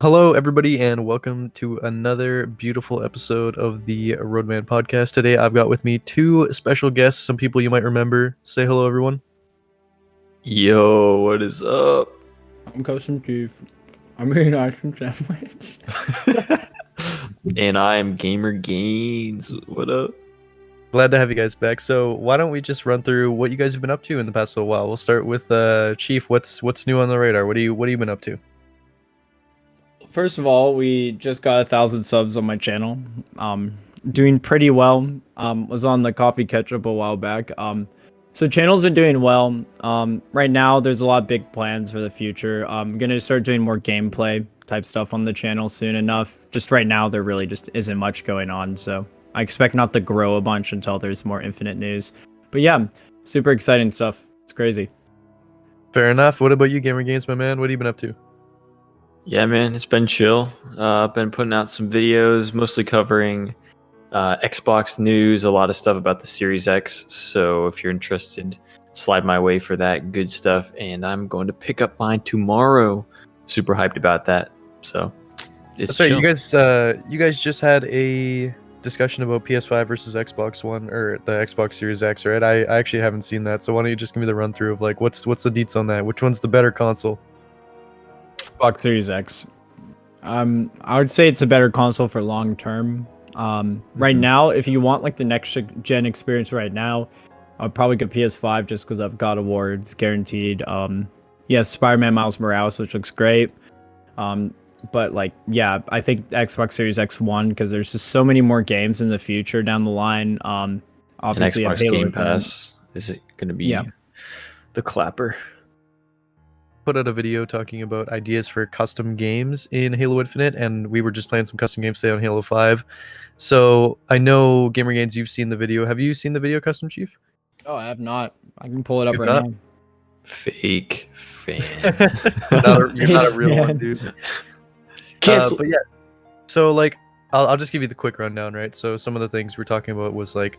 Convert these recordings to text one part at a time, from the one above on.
Hello, everybody, and welcome to another beautiful episode of the Roadman podcast. Today, I've got with me two special guests, some people you might remember. Say hello, everyone. Yo, what is up? I'm Customchief. I'm eating ice cream sandwich. And I'm Gamer Gains. What up? Glad to have you guys back. So, why don't we just run through what you guys have been up to in the past little while? We'll start with Chief. What's new on the radar? What have you been up to? First of all, we just got 1,000 subs on my channel. Doing pretty well. Was on the coffee ketchup a while back. So channel's been doing well. Right now there's a lot of big plans for the future. I'm gonna start doing more gameplay type stuff on the channel soon enough. Just right now there really just isn't much going on, so I expect not to grow a bunch until there's more Infinite news. But yeah, super exciting stuff. It's crazy. Fair enough. What about you, Gamer Games, my man? What have you been up to? Yeah, man, it's been chill. I've been putting out some videos, mostly covering Xbox news, a lot of stuff about the Series X. So if you're interested, slide my way for that good stuff. And I'm going to pick up mine tomorrow. Super hyped about that. So it's That's right. chill. You guys just had a discussion about PS5 versus Xbox One or the Xbox Series X, right? I actually haven't seen that. So why don't you just give me the run through of like what's the deets on that? Which one's the better console? Xbox Series X. I would say it's a better console for long term. Right now, if you want like the next gen experience right now, I'd probably get PS5 just because I've got awards guaranteed. Yes, Spider-Man Miles Morales, which looks great. But like, yeah, I think Xbox Series X won because there's just so many more games in the future down the line. Obviously, And Xbox Halo Game Infinite. Pass, is it going to be the clapper? Put out a video talking about ideas for custom games in Halo Infinite, and we were just playing some custom games today on Halo 5. So I know, Gamer Games, you've seen the video. Have you seen the video, Customchief? Oh, I have not. I can pull it up You've right not? now. Fake fan. You're not a real one, dude. Cancel. But yeah, so like, I'll just give you the quick rundown, right? So some of the things we're talking about was like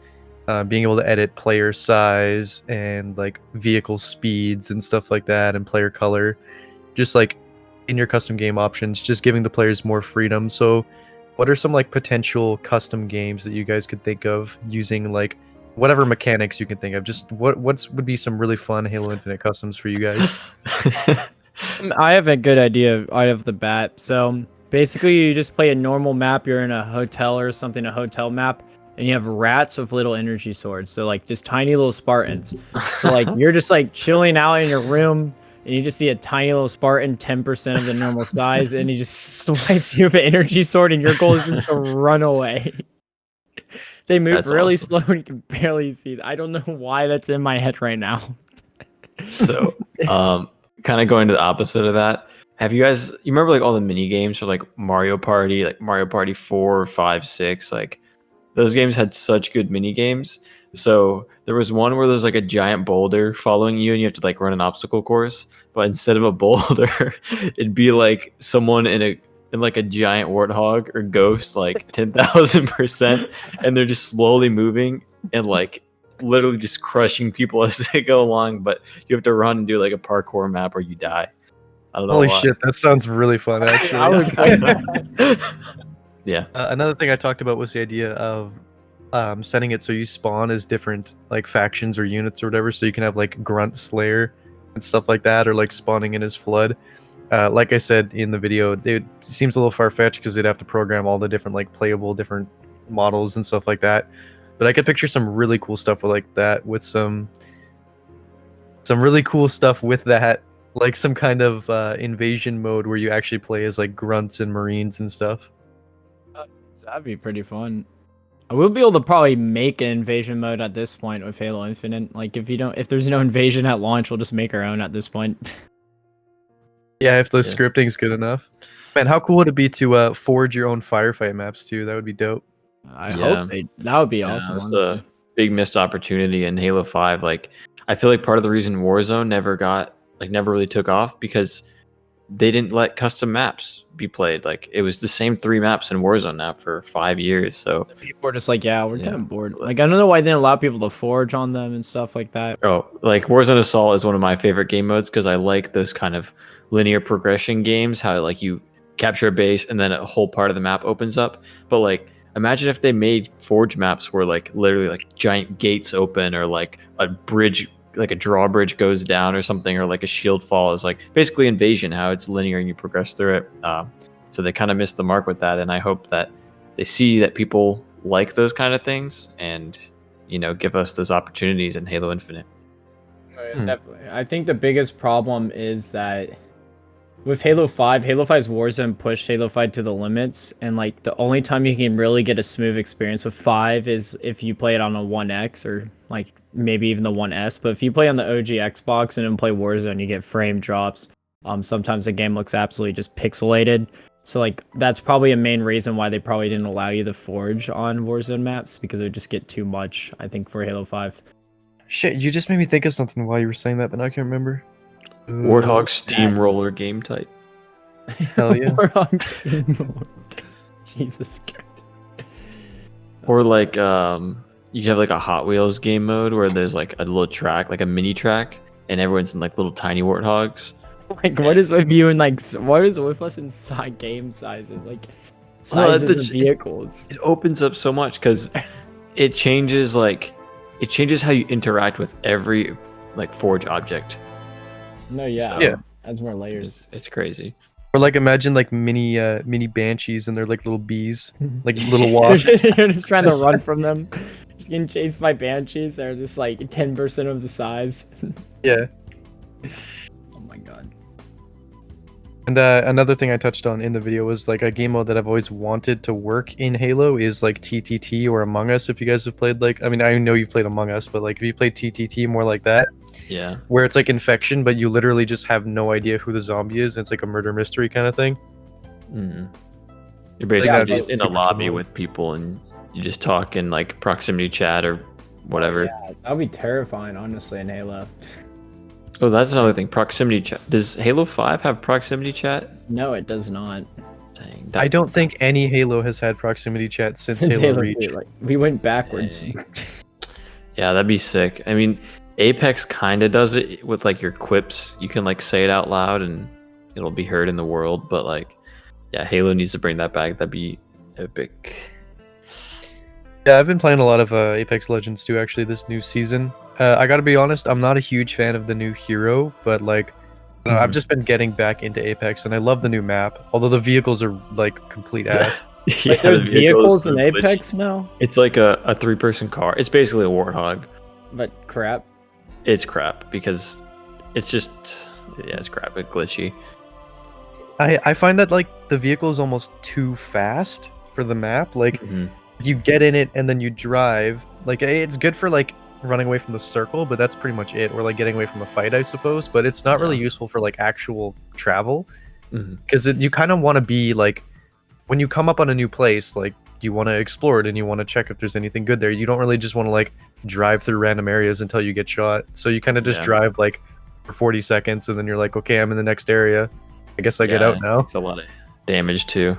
being able to edit player size and like vehicle speeds and stuff like that, and player color, just like in your custom game options, just giving the players more freedom. So, what are some like potential custom games that you guys could think of using like whatever mechanics you can think of? Just would be some really fun Halo Infinite customs for you guys? I have a good idea right off the bat. So basically, you just play a normal map. You're in a hotel or something, a hotel map, and you have rats with little energy swords. So like just tiny little Spartans. So like you're just like chilling out in your room, and you just see a tiny little Spartan, 10% of the normal size, and he just swipes you with an energy sword, and your goal is just to run away. They move That's really awesome. slow, and you can barely see. I don't know why that's in my head right now. So, kind of going to the opposite of that. Have you guys? You remember like all the mini games for like Mario Party, like Mario Party 4, 5, 6? Like those games had such good mini games. So there was one where there's like a giant boulder following you, and you have to like run an obstacle course. But instead of a boulder, it'd be like someone in like a giant warthog or ghost, like 10,000%, and they're just slowly moving and like literally just crushing people as they go along. But you have to run and do like a parkour map or you die. I don't know Holy why. shit, that sounds really fun, actually. I would play that. Yeah. Another thing I talked about was the idea of setting it so you spawn as different like factions or units or whatever, so you can have like Grunt Slayer and stuff like that, or like spawning in as Flood. Like I said in the video, it seems a little far-fetched because they'd have to program all the different like playable different models and stuff like that. But I could picture some really cool stuff like that, with some really cool stuff with that, like some kind of invasion mode where you actually play as like grunts and marines and stuff. That'd be pretty fun. I will be able to probably make an invasion mode at this point with Halo Infinite. Like if there's no invasion at launch, we'll just make our own at this point. Yeah, if the Yeah. scripting's good enough. Man, how cool would it be to forge your own firefight maps too? That would be dope. I Yeah. hope that would be Yeah, awesome. it was Honestly. a big missed opportunity in Halo 5. Like, I feel like part of the reason Warzone never really took off because they didn't let custom maps be played. Like, it was the same 3 maps in Warzone now for 5 years. So, People are just like, yeah, we're Yeah. kind of bored. Like I don't know why they didn't allow people to forge on them and stuff like that. like Warzone Assault is one of my favorite game modes because I like those kind of linear progression games. How like you capture a base, and then a whole part of the map opens up. But like, imagine if they made Forge maps where like literally like giant gates open, or like a bridge, like a drawbridge goes down or something, or like a shield falls. Like basically Invasion, how it's linear and you progress through it. So they kind of missed the mark with that, and I hope that they see that people like those kind of things, and give us those opportunities in Halo Infinite. Definitely. I think the biggest problem is that with Halo 5's Warzone pushed Halo 5 to the limits, and like the only time you can really get a smooth experience with 5 is if you play it on a 1X or like maybe even the 1S. But if you play on the OG Xbox and then play Warzone, you get frame drops. Sometimes the game looks absolutely just pixelated. So like that's probably a main reason why they probably didn't allow you to forge on Warzone maps, because it would just get too much, I think, for Halo 5. Shit, you just made me think of something while you were saying that, but I can't remember. Warthog Steamroller game type. Hell yeah. Warthog Steamroller. Jesus Christ. Or like you have like a Hot Wheels game mode where there's like a little track, like a mini track, and everyone's in like little tiny warthogs. Like, what is with you and like, what is with us inside game sizes? Like, sizes of vehicles. It opens up so much because it changes how you interact with every like Forge object. No, yeah. Yeah. Adds more layers. It's crazy. Or like imagine like mini banshees, and they're like little bees, like little wasps. You're just trying to run from them. Just getting chased by banshees. They're just like 10% of the size. Yeah. Oh my god. And another thing I touched on in the video was like a game mode that I've always wanted to work in Halo is like TTT or Among Us. If you guys have played like, I mean, I know you've played Among Us, but like if you played TTT, more like that. Yeah. Where it's like infection, but you literally just have no idea who the zombie is. And it's like a murder mystery kind of thing. Mm-hmm. You're basically just in a super lobby cool. with people, and you just talk in like proximity chat or whatever. Yeah, that would be terrifying, honestly, in Halo. Oh, that's another thing. Proximity chat. Does Halo 5 have proximity chat? No, it does not. Dang, I don't think any Halo has had proximity chat since Halo Reach. 2, like, we went backwards. Yeah, that'd be sick. I mean, Apex kind of does it with like your quips. You can like say it out loud and it'll be heard in the world. But like, yeah, Halo needs to bring that back. That'd be epic. Yeah, I've been playing a lot of Apex Legends too, actually, this new season. I gotta be honest, I'm not a huge fan of the new hero, but like, I don't know, I've just been getting back into Apex, and I love the new map. Although the vehicles are like complete ass. Yeah, Like, there's the vehicles in glitchy. Apex now? It's like a 3-person car. It's basically a warthog. But crap. It's crap because it's just it's crap. It's glitchy. I find that like the vehicle is almost too fast for the map. Like you get in it and then you drive. Like it's good for like running away from the circle, but that's pretty much it. Or like getting away from a fight, I suppose. But it's not really useful for like actual travel, because you kind of want to be like, when you come up on a new place, like you want to explore it and you want to check if there's anything good there. You don't really just want to like drive through random areas until you get shot. So you kind of just drive like for 40 seconds and then you're like, okay, I'm in the next area. I guess I get out now. It's a lot of damage too.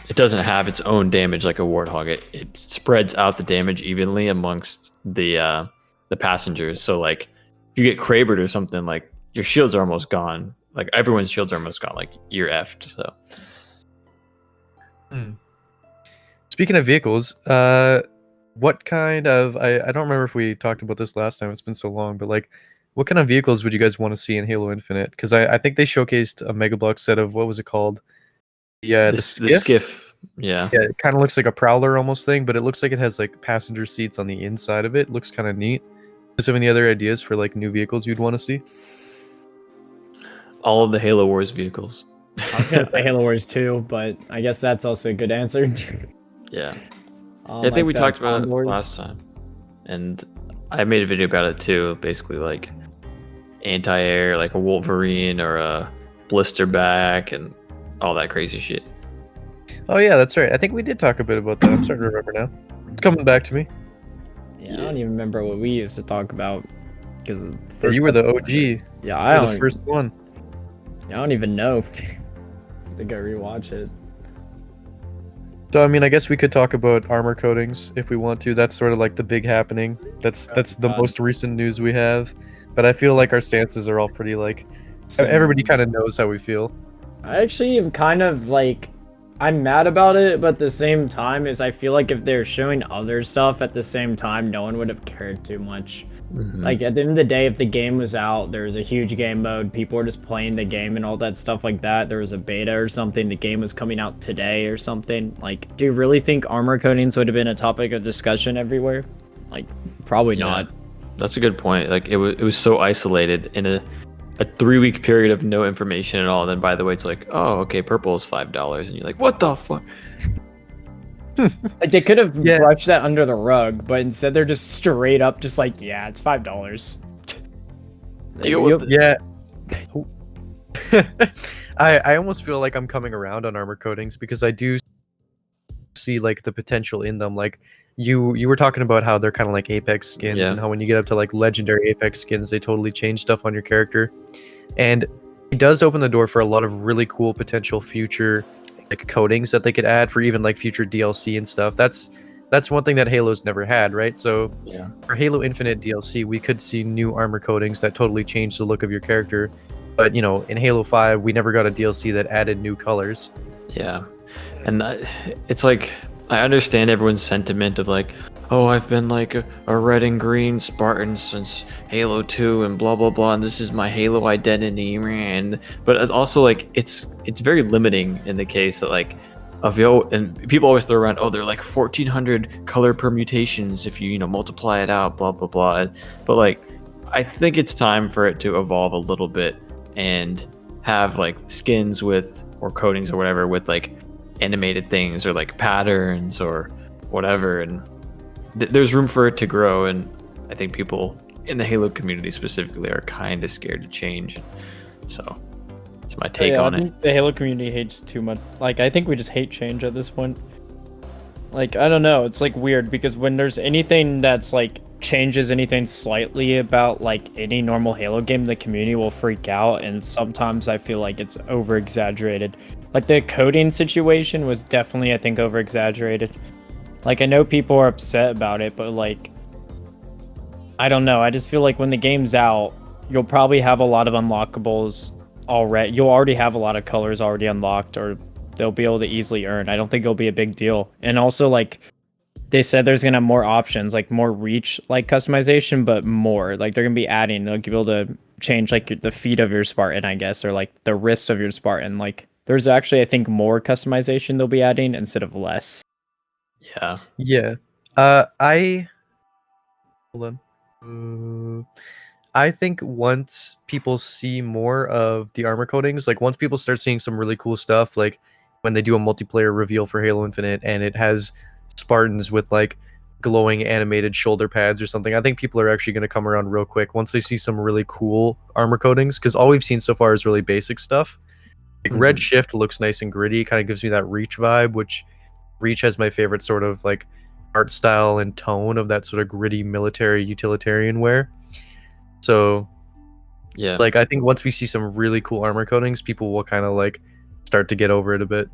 It doesn't have its own damage like a warthog. It spreads out the damage evenly amongst the passengers. So like if you get Krabered or something, like your shields are almost gone. Like everyone's shields are almost gone. Like you're effed. So speaking of vehicles, what kind of I don't remember if we talked about this last time, it's been so long, but like what kind of vehicles would you guys want to see in Halo Infinite? Because I think they showcased a Mega Block set of, what was it called? Yeah, the skiff. Yeah, it kind of looks like a Prowler almost thing, but it looks like it has like passenger seats on the inside of it. Looks kind of neat. Is there any other ideas for like new vehicles you'd want to see? all of the Halo Wars vehicles. I was gonna say Halo Wars 2, but I guess that's also a good answer. Yeah. I think we talked about it last time, and I made a video about it too. Basically, like anti-air, like a Wolverine or a Blisterback, and all that crazy shit. Oh yeah, that's right. I think we did talk a bit about that. I'm starting to remember now. It's coming back to me. Yeah, I don't even remember what we used to talk about because You were the OG. Yeah, I was the first one. I don't even know. I think I rewatch it. So I mean, I guess we could talk about armor coatings if we want to. That's sort of like the big happening. That's the most recent news we have. But I feel like our stances are all pretty like everybody kind of knows how we feel. I actually am kind of like, I'm mad about it, but at the same time, is I feel like if they're showing other stuff at the same time, no one would have cared too much. Like at the end of the day, if the game was out, there was a huge game mode, people were just playing the game and all that stuff like that. There was a beta or something, the game was coming out today or something. Like, do you really think armor coatings would have been a topic of discussion everywhere? Like, probably not. That's a good point. Like it was so isolated in a 3-week period of no information at all. And then by the way, it's like, oh, okay, purple is $5, and you're like, what the fuck? Like they could have brushed that under the rug, but instead they're just straight up, just like, yeah, it's $5. Deal with it. Yeah. I almost feel like I'm coming around on armor coatings because I do see like the potential in them. Like you were talking about how they're kind of like Apex skins, and how when you get up to like legendary Apex skins, they totally change stuff on your character, and it does open the door for a lot of really cool potential future like coatings that they could add for even like future DLC and stuff. That's one thing that Halo's never had, right? So for Halo Infinite DLC, we could see new armor coatings that totally change the look of your character. But you know, in Halo 5, we never got a DLC that added new colors. Yeah, and it's like I understand everyone's sentiment of like, oh, I've been like a red and green Spartan since Halo 2 and blah blah blah, and this is my Halo identity, man. But it's also like it's very limiting in the case that like of and people always throw around, oh, they're like 1,400 color permutations if you multiply it out, blah blah blah. But like, I think it's time for it to evolve a little bit and have like skins with or coatings or whatever with like animated things or like patterns or whatever, and there's room for it to grow. And I think people in the Halo community specifically are kind of scared to change, so that's my take on it. The Halo community hates too much. Like, I think we just hate change at this point. Like, I don't know, it's like weird because when there's anything that's like changes anything slightly about like any normal Halo game, the community will freak out, and sometimes I feel like it's over exaggerated. Like the coding situation was definitely, I think, over exaggerated. Like, I know people are upset about it, but like, I don't know, I just feel like when the game's out, you'll probably have a lot of unlockables already. You'll already have a lot of colors already unlocked, or they'll be able to easily earn. I don't think it'll be a big deal. And also, like, they said there's gonna have more options, like more reach, like customization, but more. Like, they're gonna be adding, they'll be able to change like the feet of your Spartan, I guess, or like the wrist of your Spartan. Like, there's actually, I think, more customization they'll be adding instead of less. Yeah. Hold on. I think once people see more of the armor coatings, like once people start seeing some really cool stuff, like when they do a multiplayer reveal for Halo Infinite and it has Spartans with like glowing animated shoulder pads or something, I think people are actually going to come around real quick once they see some really cool armor coatings, because all we've seen so far is really basic stuff. Like Red Shift looks nice and gritty, kind of gives me that Reach vibe, which Reach has my favorite sort of like art style and tone of that sort of gritty military utilitarian wear. So yeah, like I think once we see some really cool armor coatings, people will kind of like start to get over it a bit.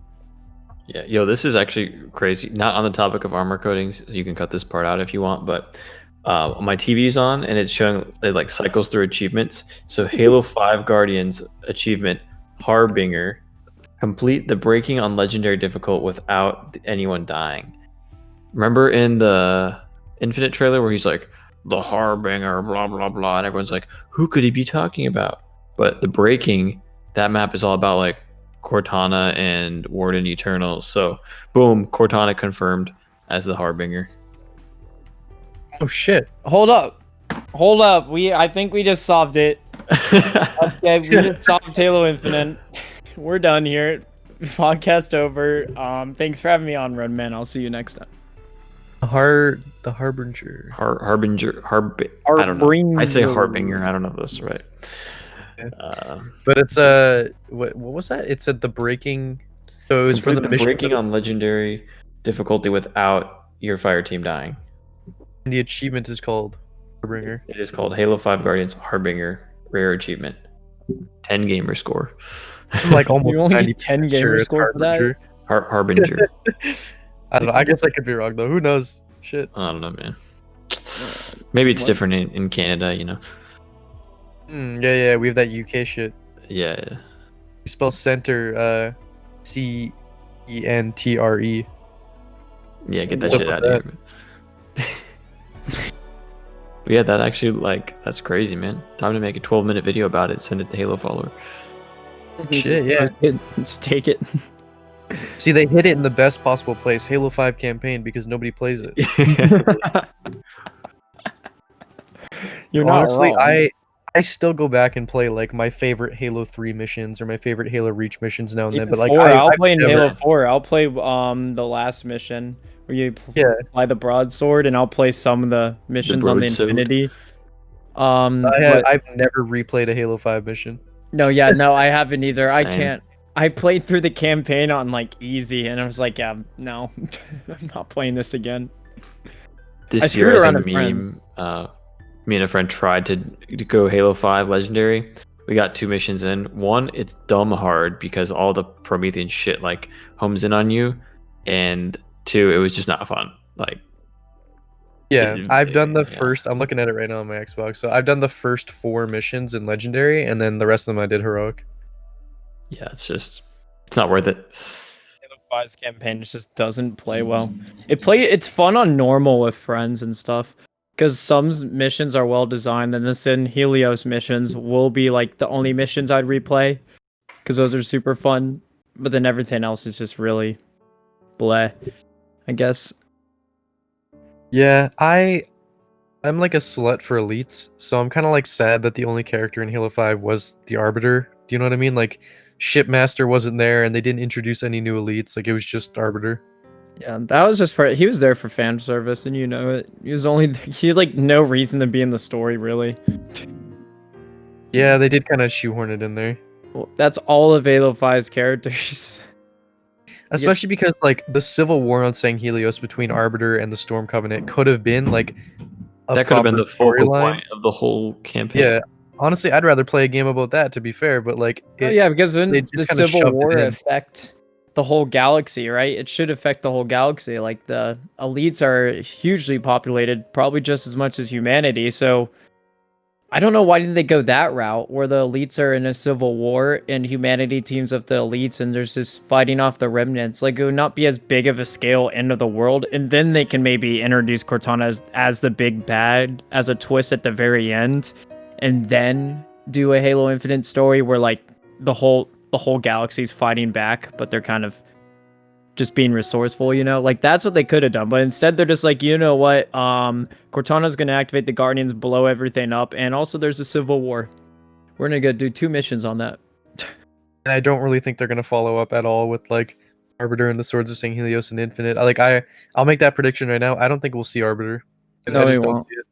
Yeah, yo, this is actually crazy. Not on the topic of armor coatings, you can cut this part out if you want, but my TV's on and it's showing, it like cycles through achievements. So Halo 5 Guardians achievement, Harbinger, complete the breaking on legendary difficult without anyone dying. Remember in the Infinite trailer where he's like, the Harbinger, blah blah blah, and everyone's like, who could he be talking about? But the breaking, that map is all about like Cortana and Warden Eternal. So boom, Cortana confirmed as the Harbinger. Oh shit. Hold up. I think we just solved it. Okay, we just solved Halo Infinite. We're done here. Podcast over. Thanks for having me on, Roadman. I'll see you next time. The Harbinger. Harbinger. I don't know. I say Harbinger. I don't know if that's right. But it's what was that? It said the breaking. So it was for the mission breaking on legendary difficulty without your fire team dying. And the achievement is called Harbinger. It is called Halo 5 Guardians Harbinger Rare Achievement. 10 gamer score. I'm like almost you only 90% get 10 gamer sure score for that? Harbinger. I don't know. I guess I could be wrong though. Who knows? Shit. I don't know, man. Maybe it's different in Canada, you know. Yeah. We have that UK shit. Yeah. spell center, CENTRE. Yeah, get that What's up shit with out of here. But yeah, that actually, like, that's crazy, man. Time to make a 12-minute video about it. Send it to Halo follower. Shit, yeah. Just take it. See, they hit it in the best possible place, Halo 5 campaign, because nobody plays it. You're not Honestly, wrong. I still go back and play like my favorite Halo 3 missions or my favorite Halo Reach missions now and then. Even But like 4, I'll I've play in never, Halo 4. I'll play the last mission where you yeah, fly the broadsword, and I'll play some of the missions on the broadsword. Infinity. But I've never replayed a Halo 5 mission. no, yeah, no, I haven't either. I Same. can't. I played through the campaign on like easy, and I was like, yeah, no, I'm not playing this again. I This screwed year, as a around with friends. meme, me and a friend tried to go Halo 5 Legendary. We got 2 missions in. One, it's dumb hard because all the Promethean shit like homes in on you, and 2, it was just not fun. Like, Yeah, I've done the yeah. first. I'm looking at it right now on my Xbox. So I've done the first 4 missions in Legendary, and then the rest of them I did heroic. Yeah, it's not worth it. Halo 5's campaign just doesn't play well. It's fun on normal with friends and stuff, because some missions are well designed, and the Sin Helios missions will be like the only missions I'd replay, because those are super fun. But then everything else is just really bleh, I guess. Yeah, I'm like a slut for elites, so I'm kind of like sad that the only character in Halo 5 was the Arbiter. Do you know what I mean? Like Shipmaster wasn't there, and they didn't introduce any new elites. Like it was just Arbiter. Yeah, that was just he was there for fan service, and you know it. He had like no reason to be in the story really. Yeah, they did kind of shoehorn it in there. Well, that's all of Halo 5's characters. Especially because like the civil war on Sang Helios between Arbiter and the Storm Covenant could have been like a That could have been proper the focal storyline. point of the whole campaign. Yeah, honestly, I'd rather play a game about that. To be fair, but like Oh it, yeah, because they when the just kind of Civil shoved War it in. affect the whole galaxy, right? It should affect the whole galaxy. Like the elites are hugely populated, probably just as much as humanity. So I don't know why didn't they go that route where the elites are in a civil war and humanity teams up the elites and there's just fighting off the remnants. Like it would not be as big of a scale end of the world, and then they can maybe introduce Cortana as the big bad as a twist at the very end, and then do a Halo Infinite story where like the whole galaxy's fighting back, but they're kind of just being resourceful, you know? Like that's what they could have done. But instead they're just like, you know what? Cortana's gonna activate the Guardians, blow everything up, and also there's a civil war. We're gonna go do 2 missions on that. And I don't really think they're gonna follow up at all with like Arbiter and the Swords of Sang Helios and Infinite. I'll make that prediction right now. I don't think we'll see Arbiter. No, I he just don't won't. see it.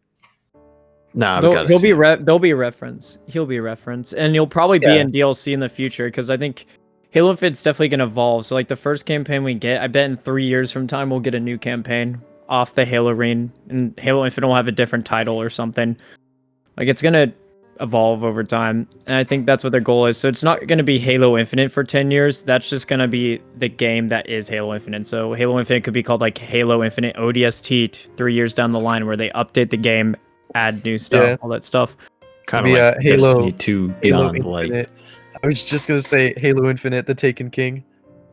Nah, we gotta He'll see be it. there'll be reference. He'll be reference, and he'll probably be Yeah. in DLC in the future because I think Halo Infinite's definitely gonna evolve. So like the first campaign we get, I bet in 3 years from time we'll get a new campaign off the Halo Ring, and Halo Infinite will have a different title or something. Like it's gonna evolve over time, and I think that's what their goal is. So it's not gonna be Halo Infinite for 10 years. That's just gonna be the game that is Halo Infinite. So Halo Infinite could be called like Halo Infinite ODST 3 years down the line, where they update the game, add new stuff, Yeah. all that stuff. Kind Be, of like Halo- Destiny 2 Halo Beyond Light. Infinite. I was just gonna say Halo Infinite, the Taken King.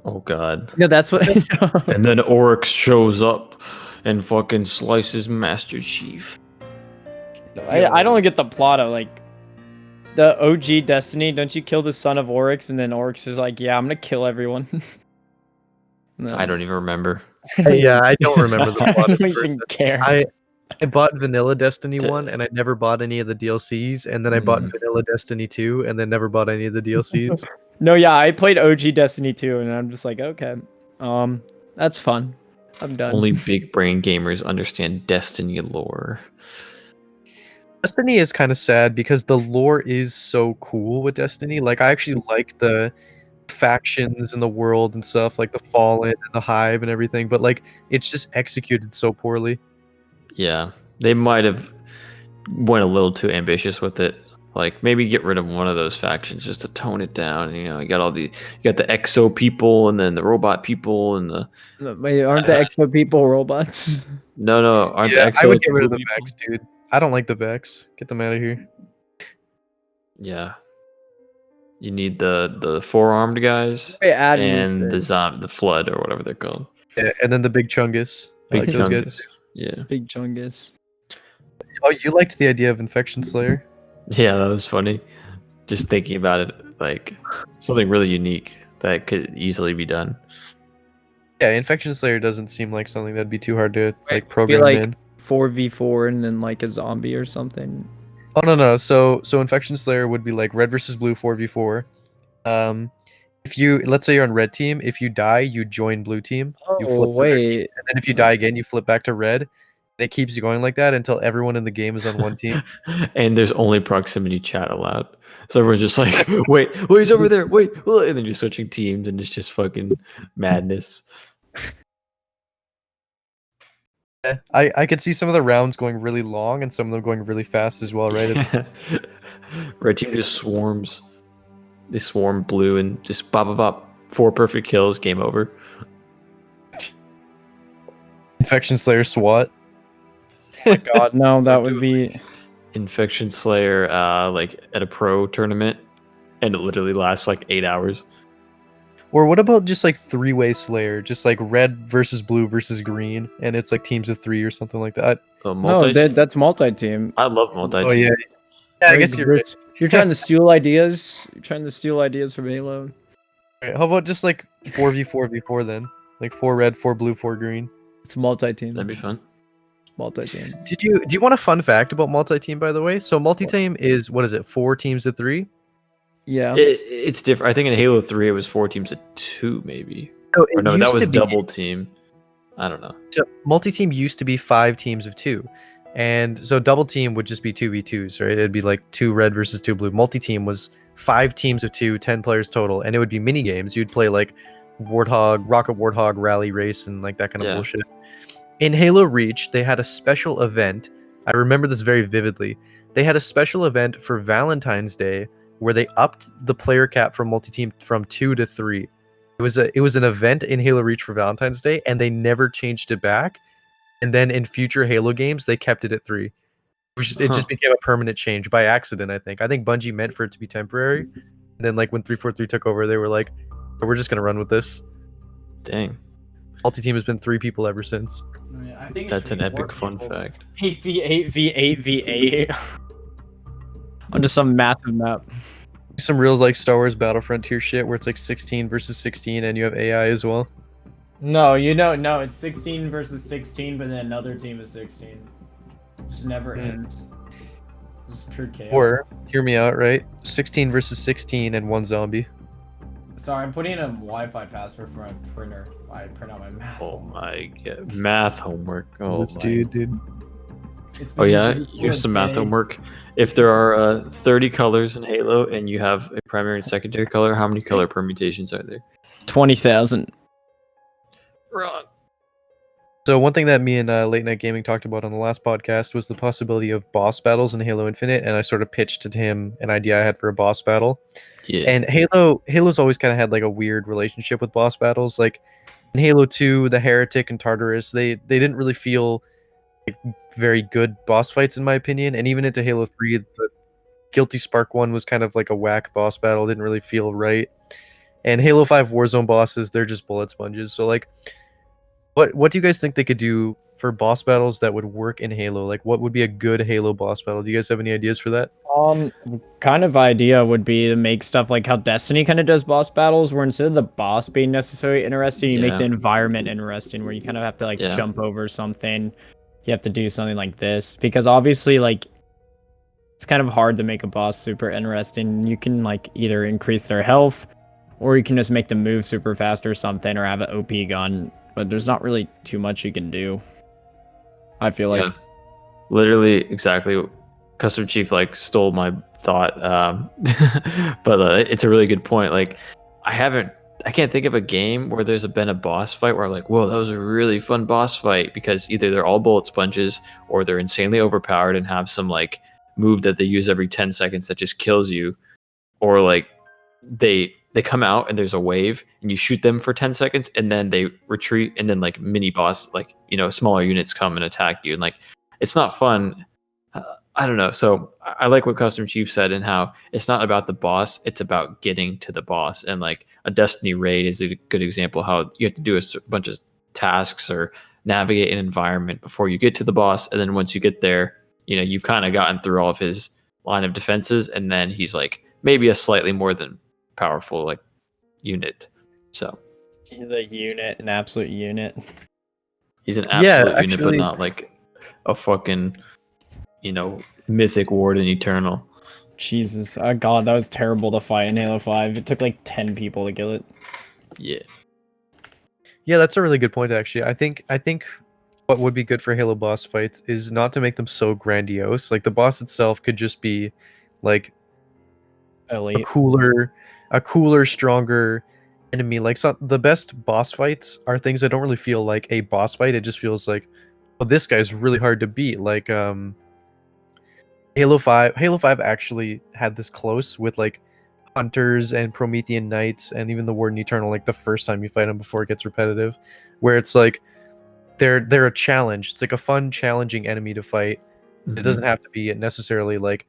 Oh god. No, that's what. And then Oryx shows up and fucking slices Master Chief. I don't get the plot of like the OG Destiny. Don't you kill the son of Oryx, and then Oryx is like, "Yeah, I'm gonna kill everyone." No. I don't even remember. Yeah, I don't remember the I plot. don't at first. even care. I bought Vanilla Destiny D- 1 and I never bought any of the DLCs, and then I bought Vanilla Destiny 2 and then never bought any of the DLCs. No, yeah, I played OG Destiny 2, and I'm just like, okay, that's fun. I'm done. Only big brain gamers understand Destiny lore. Destiny is kind of sad because the lore is so cool with Destiny. Like I actually like the factions in the world and stuff, like the Fallen and the Hive and everything, but like it's just executed so poorly. Yeah, they might have went a little too ambitious with it. Like maybe get rid of one of those factions just to tone it down. You know, you got the exo people and then the robot people and the Wait, aren't the Exo people robots? no aren't Yeah, the exo I would get rid of the people? Vex, dude. I don't like the Vex. Get them out of here. Yeah. You need the four-armed guys They add new and things. the flood or whatever they're called. Yeah, and then the big chungus. I Big like those guys. chungus. Yeah. Big Chungus. Oh, you liked the idea of Infection Slayer? Yeah, that was funny. Just thinking about it, like something really unique that could easily be done. Yeah, Infection Slayer doesn't seem like something that'd be too hard to like Be program like in. 4v4 and then like a zombie or something. Oh no. So Infection Slayer would be like red versus blue 4v4. If you let's say you're on red team, if you die, you join blue team. You Oh flip to their team, wait. and then if you die again, you flip back to red. And it keeps you going like that until everyone in the game is on one team. And there's only proximity chat allowed. So everyone's just like, wait, he's over there, wait, and then you're switching teams and it's just fucking madness. Yeah, I could see some of the rounds going really long and some of them going really fast as well, right? Red team just swarms. They swarm blue and just bop bop bop. 4 perfect kills, game over. Infection Slayer SWAT. God, no, that They're would doing, be Infection Slayer, like at a pro tournament, and it literally lasts like 8 hours. Or what about just like 3-way Slayer, just like red versus blue versus green, and it's like teams of 3 or something like that. no. That's multi-team. I love multi-team. Oh yeah, yeah. I Right, guess you're. You're trying to steal ideas. You're trying to steal ideas from Halo. Right. How about just like 4v4v4 then? Like 4 red, 4 blue, 4 green. It's multi-team. That'd be fun. Multi-team. Do you want a fun fact about multi-team, by the way? So multi-team is, what is it, 4 teams of 3? Yeah. It's different. I think in Halo 3 it was 4 teams of 2 maybe. So Or it no, that used was to be- double team. I don't know. So multi-team used to be 5 teams of 2. And so double team would just be 2v2s, right? It'd be like 2 red versus 2 blue. Multi-team was 5 teams of 2, 10 players total, and it would be mini games. You'd play like Warthog, Rocket Warthog, Rally Race, and like that kind of Yeah. bullshit. In Halo Reach, they had a special event. I remember this very vividly. They had a special event for Valentine's Day where they upped the player cap from multi-team from 2 to 3. It was an event in Halo Reach for Valentine's Day, and they never changed it back. And then in future Halo games, they kept it at 3. It just became a permanent change by accident, I think. I think Bungie meant for it to be temporary. And then like when 343 took over, they were like, we're just gonna run with this. Dang. Multi-team has been 3 people ever since. I think That's an epic fun fact. 8v8v8v8 onto some massive map. Some real like Star Wars Battlefront tier shit where it's like 16 versus 16 and you have AI as well. No, no, it's 16 versus 16, but then another team is 16. It just never ends. Just pure chaos. Or, hear me out, right? 16 versus 16 and 1 zombie. Sorry, I'm putting in a Wi-Fi password for my printer. I print out my math. Oh my god. Math homework. Oh This my. dude. It's Oh been yeah, a here's some math day. homework. If there are 30 colors in Halo and you have a primary and secondary color, how many color permutations are there? 20,000. Wrong. So one thing that me and Late Night Gaming talked about on the last podcast was the possibility of boss battles in Halo Infinite, and I sort of pitched to him an idea I had for a boss battle. Yeah. And Halo's always kind of had like a weird relationship with boss battles. Like in Halo 2, the Heretic and Tartarus, they didn't really feel like very good boss fights in my opinion. And even into Halo 3, the Guilty Spark one was kind of like a whack boss battle, didn't really feel right. And Halo 5 Warzone bosses, they're just bullet sponges. So like what do you guys think they could do for boss battles that would work in Halo? Like what would be a good Halo boss battle? Do you guys have any ideas for that? Kind of idea would be to make stuff like how Destiny kind of does boss battles, where instead of the boss being necessarily interesting, you make Yeah. the environment interesting, where you kind of have to like Yeah. jump over something. You have to do something like this because obviously like it's kind of hard to make a boss super interesting. You can like either increase their health, or you can just make them move super fast or something, or have an OP gun. But there's not really too much you can do. I feel like. Yeah. Literally exactly. Customchief like stole my thought, but it's a really good point. Like I can't think of a game where there's been a boss fight where I'm like, whoa, that was a really fun boss fight, because either they're all bullet sponges or they're insanely overpowered and have some like move that they use every 10 seconds that just kills you, or like they come out and there's a wave and you shoot them for 10 seconds and then they retreat, and then like mini boss, like, you know, smaller units come and attack you, and like it's not fun. I don't know. So I like what Custom Chief said and how it's not about the boss, it's about getting to the boss. And like a Destiny raid is a good example how you have to do a bunch of tasks or navigate an environment before you get to the boss. And then once you get there, you know, you've kind of gotten through all of his line of defenses, and then he's like maybe a slightly more than powerful like unit. So He's a unit, an absolute unit. he's an absolute unit, actually, but not like a fucking, you know, mythic warden eternal. Jesus, oh god, that was terrible to fight in Halo 5. It took like 10 people to kill it. Yeah. Yeah, that's a really good point. Actually, I think what would be good for Halo boss fights is not to make them so grandiose. Like the boss itself could just be like a Elite. cooler, stronger enemy. Like the best boss fights are things that don't really feel like a boss fight. It just feels like, well, this guy's really hard to beat. Like Halo 5 actually had this close with like Hunters and Promethean Knights and even the Warden Eternal, like the first time you fight them before it gets repetitive, where it's like they're a challenge. It's like a fun, challenging enemy to fight. It doesn't have to be necessarily like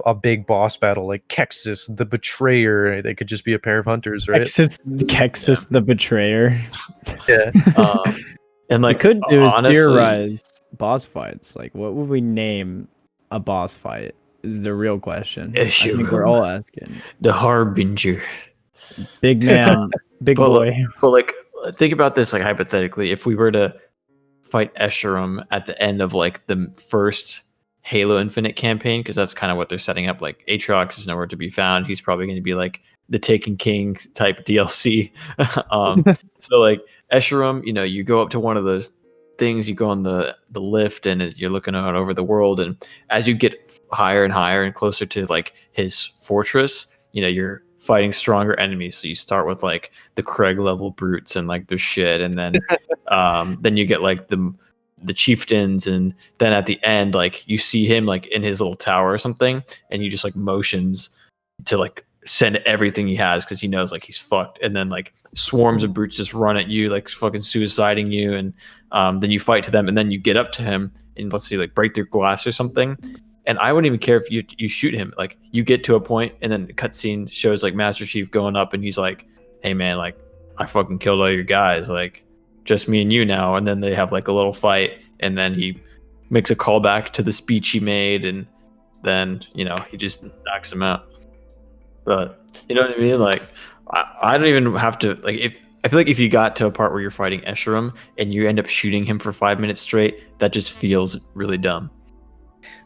a big boss battle like Kexis the Betrayer. They could just be a pair of hunters, right? Kexis the Betrayer. Yeah. And like What we could do is honestly, theorize boss fights. Like, what would we name a boss fight? Is the real question. I think we're all asking. the Harbinger. Big man, big But, boy. but like think about this like hypothetically, if we were to fight Escharum at the end of like the first Halo Infinite campaign, because that's kind of what they're setting up. Like Aatrox is nowhere to be found. He's probably going to be like the Taken King type DLC. So like Escharum, you know, you go up to one of those things, you go on the lift, and you're looking out over the world. And as you get higher and higher and closer to like his fortress, you know, you're fighting stronger enemies. So you start with like the Craig level brutes and like their shit, and then you get like the chieftains, and then at the end like you see him like in his little tower or something, and you just like motions to like send everything he has because he knows like he's fucked, and then like swarms of brutes just run at you like fucking suiciding you, and then you fight to them, and then you get up to him and let's see like break their glass or something. And I wouldn't even care if you shoot him. Like you get to a point, and then the cutscene shows like Master Chief going up, and he's like, "Hey man, like I fucking killed all your guys. Like just me and you now." And then they have like a little fight, and then he makes a callback to the speech he made, and then you know he just knocks him out. But you know what I mean? Like I don't even have to like if. I feel like if you got to a part where you're fighting Escharum and you end up shooting him for 5 minutes straight, that just feels really dumb.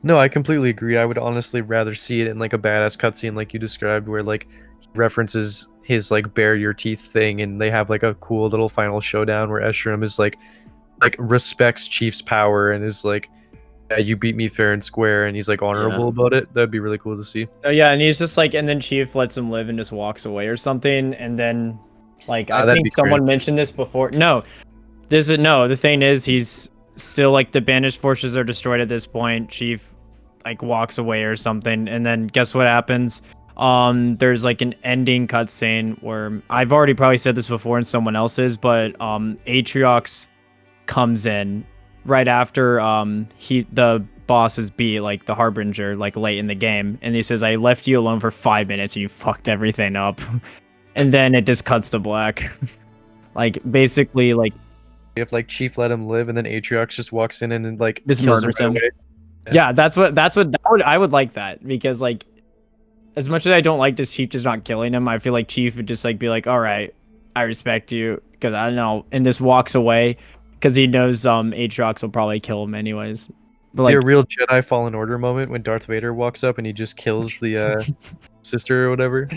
No, I completely agree. I would honestly rather see it in like a badass cutscene like you described, where like he references his like bare your teeth thing, and they have like a cool little final showdown where Escharum is like respects Chief's power and is like, yeah, you beat me fair and square, and he's like honorable about it. That'd be really cool to see. Oh yeah, and he's just like, and then Chief lets him live and just walks away or something, and then like I that'd think be someone great. mentioned this before. No, the thing is he's still like the banished forces are destroyed at this point. Chief like walks away or something, and then guess what happens? There's like an ending cutscene where I've already probably said this before and someone else's, but Aatrox comes in right after the boss is beat, like the Harbinger, like late in the game, and he says, "I left you alone for 5 minutes and you fucked everything up." And then it just cuts to black. Like basically like If like Chief let him live, and then Aatrox just walks in and like just kills murders right him. away. Yeah, I would like that, because like as much as I don't like this Chief just not killing him, I feel like Chief would just like be like, "All right, I respect you," because I don't know, and just walks away because he knows Aatrox will probably kill him anyways. But Be a like, real Jedi Fallen Order moment when Darth Vader walks up and he just kills the sister or whatever.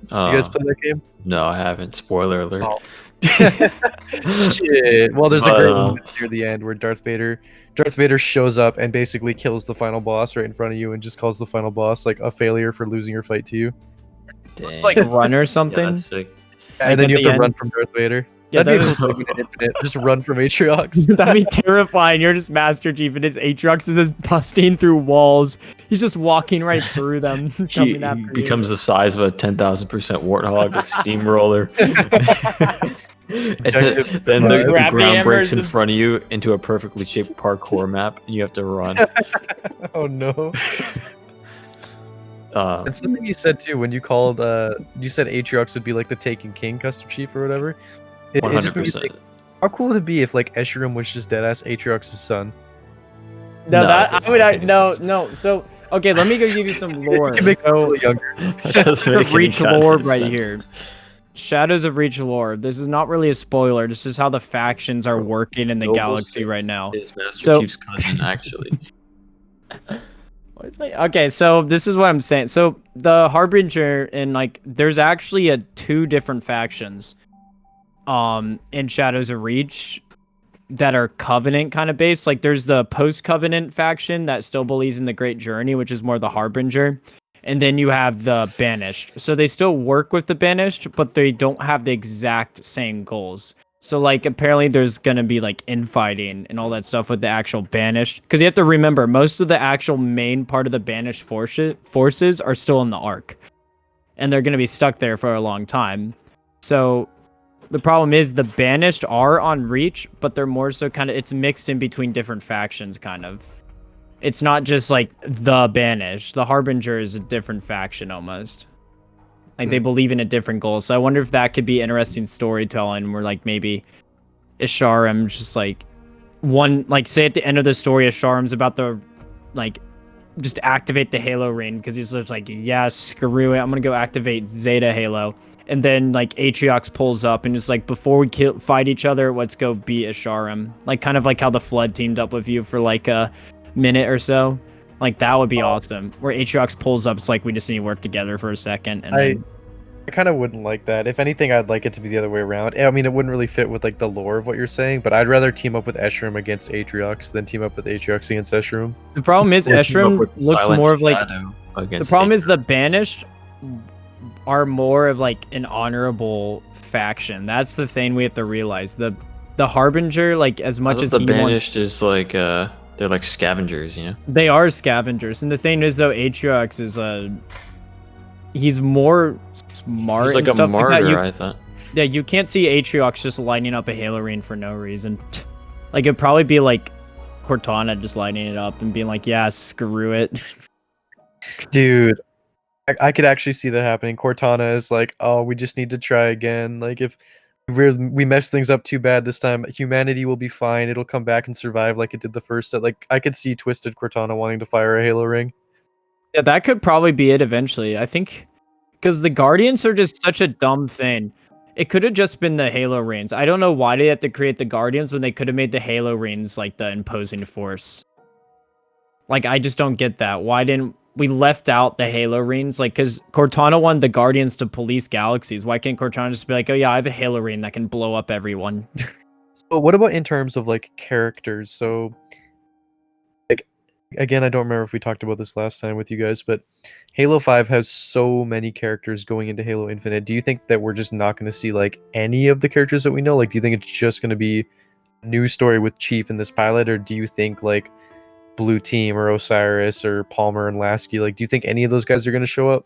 You guys play that game? No, I haven't. Spoiler alert. Oh. Shit. Well, there's a great moment near the end where Darth Vader shows up and basically kills the final boss right in front of you, and just calls the final boss like a failure for losing your fight to you. just like run or something. Yeah, that's sick. And then at you have the to run end. from Darth Vader. Yeah, That'd be that cool in Infinite. Just run from Aatrox. That'd be terrifying. You're just Master Chief, and his Aatrox is just busting through walls. He's just walking right through them. He coming after becomes the size of a 10,000% warthog with steamroller. And Objective then the Crappy ground breaks hammers in and- front of you into a perfectly shaped parkour map, and you have to run. Oh no. Uh, And something you said too when you called you said Atriox would be like the Taken King custom chief or whatever. It just made me 100%. think, how cool would it be if like Escharum was just deadass Atriox's son? No, No, that it doesn't I would. make any No, sense. no. So okay, let me go give you some lore. You can make him So really younger. That doesn't make of any Reach lore goddamn right sense. here. Shadows of Reach lore. This is not really a spoiler. This is how the factions are working in the Noble galaxy Six right now. is Master So- Chief's cousin, actually. What is my... Okay, so this is what I'm saying. So the Harbinger and like there's actually two different factions in Shadows of Reach that are Covenant kind of based. Like there's the post-Covenant faction that still believes in the Great Journey, which is more the Harbinger. And then you have the Banished. So they still work with the Banished, but they don't have the exact same goals. So like apparently there's gonna be like infighting and all that stuff with the actual Banished. Because you have to remember, most of the actual main part of the Banished forces are still in the Ark. And they're gonna be stuck there for a long time. So the problem is the Banished are on Reach, but they're more so kind of, it's mixed in between different factions kind of. It's not just like the Banished. The Harbinger is a different faction almost. Like they believe in a different goal. So I wonder if that could be interesting storytelling where like maybe Isharam just like one, like say at the end of the story, Isharam's about to like just activate the Halo ring because he's just like, yeah, screw it. I'm going to go activate Zeta Halo. And then like Atriox pulls up and is like, before we fight each other, let's go beat Isharam. Like kind of like how the Flood teamed up with you for like a minute or so. Like that would be awesome. Where Atriox pulls up, it's like we just need to work together for a second. And then... I kind of wouldn't like that. If anything, I'd like it to be the other way around. I mean, it wouldn't really fit with like the lore of what you're saying, but I'd rather team up with Escharum against Atriox than team up with Atriox against Escharum. The problem is Or team up Escharum with looks Silent more of like... Shadow The against problem is Atriox. the Banished are more of like an honorable faction. That's the thing we have to realize. The Harbinger, like as much as the he Banished wants, is like they're like scavengers, you know. they are scavengers. And the thing is though, Atriox is he's more smart He's like and a stuff like that. martyr, I thought. Yeah, you can't see Atriox just lighting up a Halo ring for no reason. Like it'd probably be like Cortana just lighting it up and being like, yeah, screw it. Dude, I could actually see that happening. Cortana is like, oh, we just need to try again. Like if we messed things up too bad this time, humanity will be fine. It'll come back and survive like it did the first set. Like I could see Twisted Cortana wanting to fire a Halo ring. Yeah, that could probably be it eventually. I think because the Guardians are just such a dumb thing. It could have just been the Halo rings. I don't know why they had to create the Guardians when they could have made the Halo rings like the imposing force. Like, I just don't get that. Why didn't we left out the Halo rings? Like, because Cortana wanted the Guardians to police galaxies. Why can't Cortana just be like, oh yeah, I have a Halo ring that can blow up everyone? So what about in terms of like characters? So like again, I don't remember if we talked about this last time with you guys, but Halo 5 has so many characters going into Halo Infinite. Do you think that we're just not going to see like any of the characters that we know? Like do you think it's just going to be a new story with Chief in this pilot, or do you think like Blue Team or Osiris or Palmer and Lasky, like do you think any of those guys are going to show up?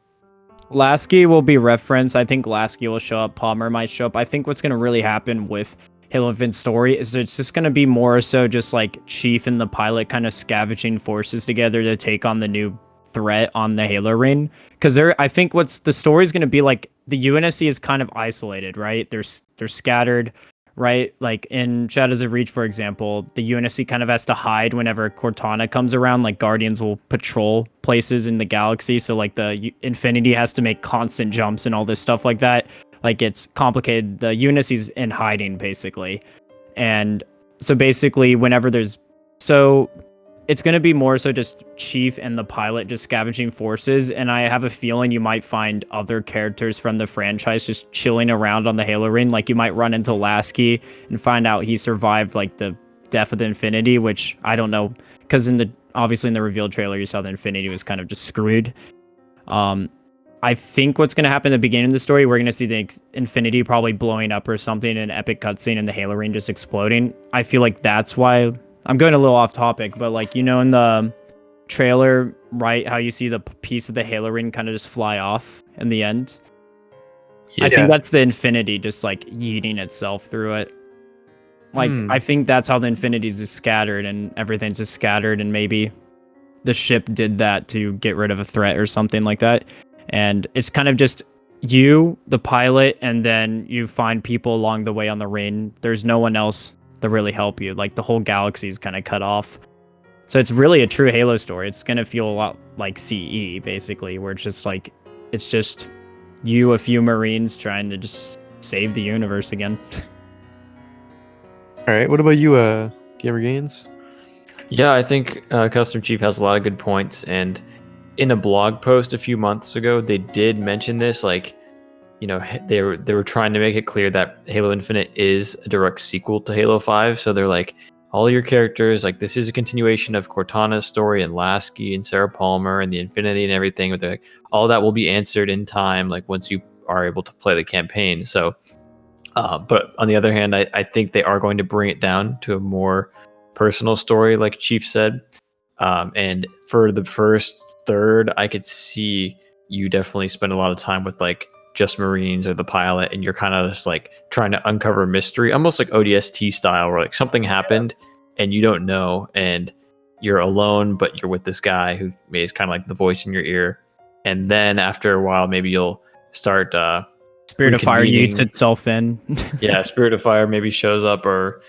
Lasky will be referenced. I think Lasky will show up. Palmer might show up. I think what's going to really happen with Halo Infinite's story is it's just going to be more so just like Chief and the pilot kind of scavenging forces together to take on the new threat on the Halo ring. Because I think what's the story is going to be like, the UNSC is kind of isolated, right? They're scattered, right? Like in Shadows of Reach, for example, the UNSC kind of has to hide whenever Cortana comes around. Like Guardians will patrol places in the galaxy, so like the Infinity has to make constant jumps and all this stuff like that. Like it's complicated. The UNSC's in hiding basically, and so basically whenever so it's going to be more so just Chief and the pilot just scavenging forces, and I have a feeling you might find other characters from the franchise just chilling around on the Halo ring. Like you might run into Lasky and find out he survived like the death of the Infinity, which I don't know, because obviously in the reveal trailer you saw the Infinity was kind of just screwed. I think what's going to happen at the beginning of the story, we're going to see the Infinity probably blowing up or something, an epic cutscene, and the Halo ring just exploding. I feel like that's why... I'm going a little off topic, but like, you know, in the trailer, right, how you see the piece of the Halo ring kind of just fly off in the end? I Yeah. think that's the Infinity just like yeeting itself through it. Like I think that's how the Infinities is scattered and everything's just scattered, and maybe the ship did that to get rid of a threat or something like that. And it's kind of just you, the pilot, and then you find people along the way on the ring. There's no one else to really help you. Like the whole galaxy is kind of cut off. So it's really a true Halo story. It's gonna feel a lot like CE basically, where it's just like it's just you, a few Marines trying to just save the universe again. All right. What about you, Gamer Gains? Yeah, I think Custom Chief has a lot of good points. And in a blog post a few months ago, they did mention this. Like, you know, they were trying to make it clear that Halo Infinite is a direct sequel to Halo 5. So they're like, all your characters, like this is a continuation of Cortana's story and Lasky and Sarah Palmer and the Infinity and everything. But they're like, all that will be answered in time, like once you are able to play the campaign. So, but on the other hand, I think they are going to bring it down to a more personal story, like Chief said. And for the first third, I could see you definitely spend a lot of time with like just Marines or the pilot, and you're kind of just like trying to uncover a mystery, almost like ODST style, where like something happened and you don't know, and you're alone, but you're with this guy who is kind of like the voice in your ear. And then after a while, maybe you'll start Spirit of Fire yeets reconvening. itself in. Yeah, Spirit of Fire maybe shows up, or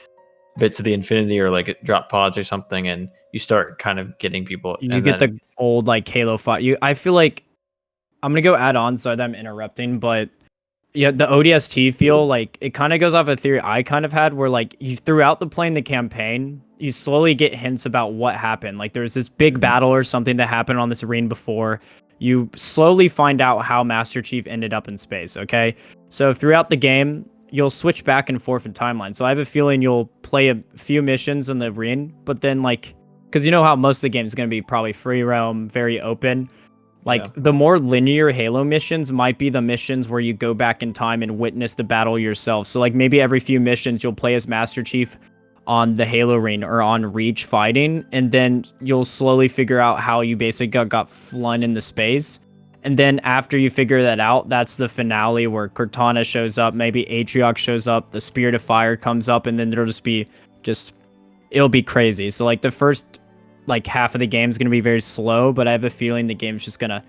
bits of the Infinity, or like drop pods or something, and you start kind of getting people. You and get then, the old like Halo 5. I feel like I'm gonna go add on, sorry that I'm interrupting, but yeah, the ODST feel like it kind of goes off a theory I kind of had where like you throughout the playing the campaign, you slowly get hints about what happened. Like there's this big battle or something that happened on this arena before. You slowly find out how Master Chief ended up in space, okay? So throughout the game, you'll switch back and forth in timeline. So I have a feeling you'll play a few missions in the arena, but then like, because you know how most of the game is going to be probably free roam, very open. Like Yeah. the more linear Halo missions might be the missions where you go back in time and witness the battle yourself. So like maybe every few missions you'll play as Master Chief on the Halo ring or on Reach fighting, and then you'll slowly figure out how you basically got flung into space. And then after you figure that out, that's the finale where Cortana shows up, maybe Atriox shows up, the Spirit of Fire comes up, and then it'll be crazy. So like the first like half of the game is going to be very slow, but I have a feeling the game's just going to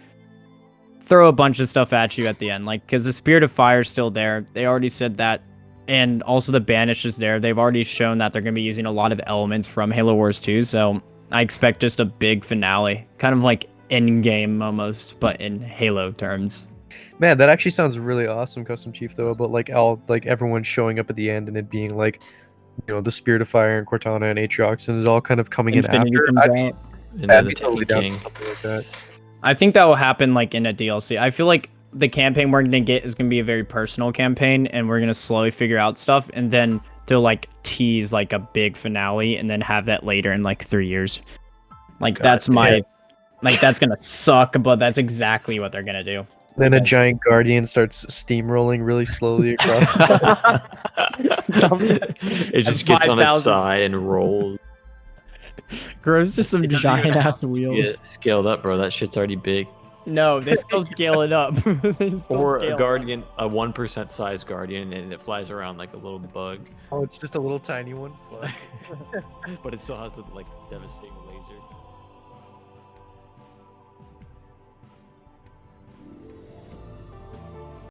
throw a bunch of stuff at you at the end. Like, because the Spirit of Fire is still there. They already said that. And also the Banish is there. They've already shown that they're going to be using a lot of elements from Halo Wars 2. So I expect just a big finale, kind of like Endgame almost, but in Halo terms. Man, that actually sounds really awesome, Custom Chief, though, about like everyone showing up at the end and it being like, you know, the Spirit of Fire and Cortana and Atriox, and it all kind of coming Infinity in after. comes I'd be, out. And then I'd the be totally Taking down King. for something like that. I think that will happen like in a DLC. I feel like the campaign we're gonna get is gonna be a very personal campaign, and we're gonna slowly figure out stuff, and then they'll like tease like a big finale, and then have that later in like 3 years. Like God that's my, damn. like that's gonna suck, but that's exactly what they're gonna do. Then a Because- giant guardian starts steamrolling really slowly across. It just gets on its 5,000. side and rolls. Grows just some It doesn't even giant have ass to wheels. get scaled up, bro. That shit's already big. No, they still scale it up. They still Or scale a it up. guardian, a 1% size guardian, and it flies around like a little bug, Oh, it's just a little tiny one. Fuck. but it still has the like devastating.